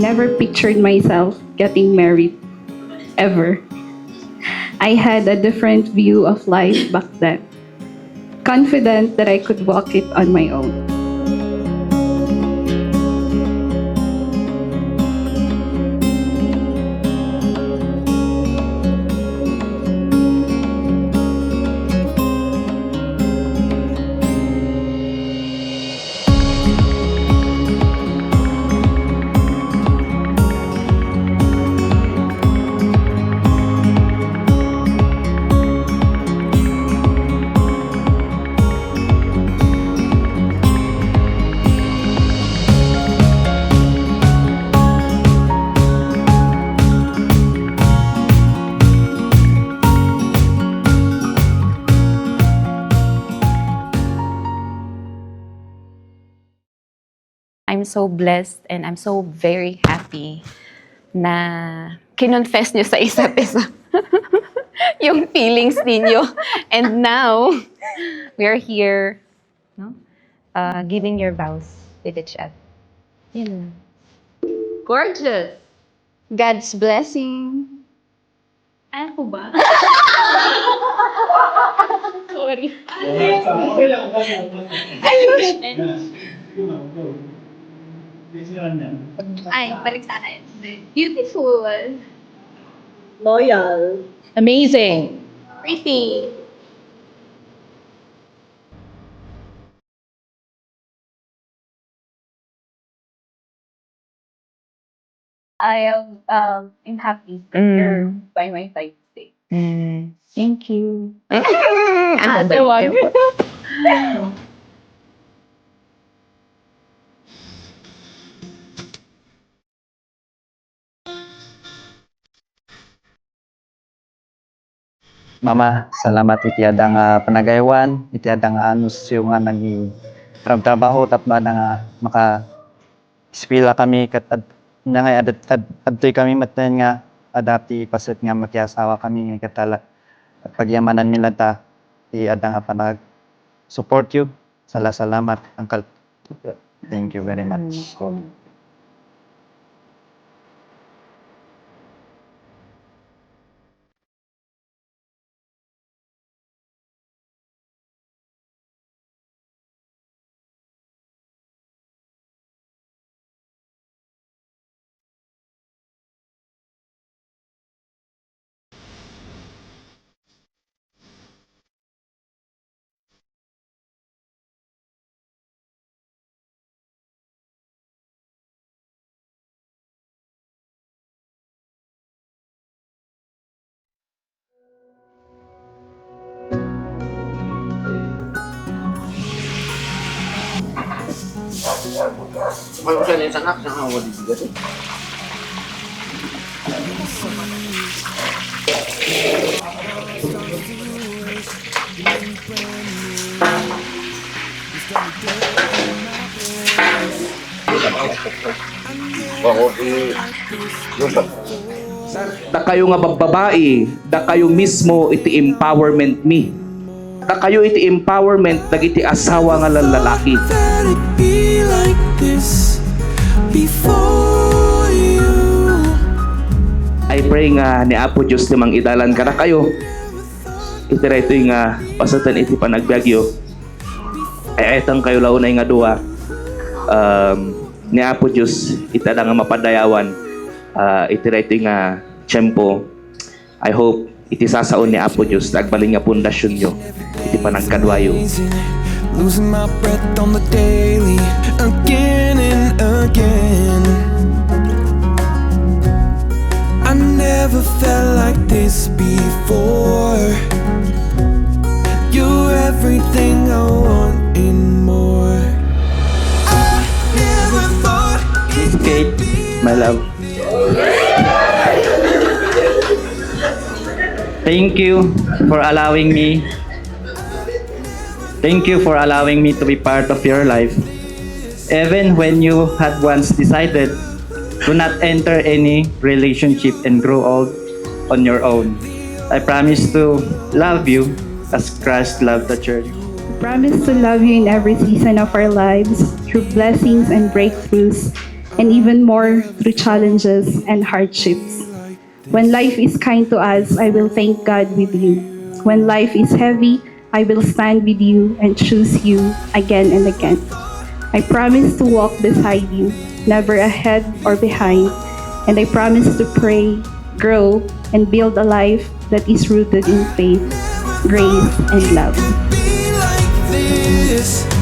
never pictured myself getting married, ever. I had a different view of life back then, confident that I could walk it on my own. I'm so blessed and I'm so very happy na kinonfess nyo sa isa't isa yung feelings ninyo. And now, we are here, no? Giving your vows with each other. Yun. Gorgeous! God's blessing. Ano ba? Sorry. Ay, balik sa akin. Beautiful. Loyal. Amazing! Pretty. I'm happy that you're by my side today. Thank you. Ano ba yun? Mama, salamat itiada nga panagaywan, itiada nga anus yung nga nang trabaho tapos nga maka ispila kami kat na nga adtoy kami matan nga adapti paset nga makiasawa kami nga katala at pagyamanan nila ta iada nga panag support you. Salamat Uncle. Thank you very much. Kalau saya lihat anak sama wali juga tuh. Da kayo nga babae, da kayo mismo iti empowerment me. Da kayo iti empowerment dagiti asawa nga lalaki. That it be like this before you. I pray nga ni Apo Diyos limang idalan ka na kayo. Iti rito nga pasatan iti panagbiagyo. Ay etang kayo launay nga duwa. Ni Apo Diyos itada nga mapadayawan. Iti rito nga tiyempo. I hope iti sasaon ni Apo Diyos agbaling nga pundasyon nyo. Iti panagkadwayo. Losing my breath on the daily, again and again. I never felt like this before. You're everything I want and more. I never thought it Kate, could be my love. Thank you for allowing me. Thank you for allowing me to be part of your life. Even when you had once decided to not enter any relationship and grow old on your own, I promise to love you as Christ loved the church. Promise to love you in every season of our lives, through blessings and breakthroughs, and even more through challenges and hardships. When life is kind to us, I will thank God with you. When life is heavy, I will stand with you and choose you again and again. I promise to walk beside you, never ahead or behind, and I promise to pray, grow, and build a life that is rooted in faith, grace, and love. Be like this.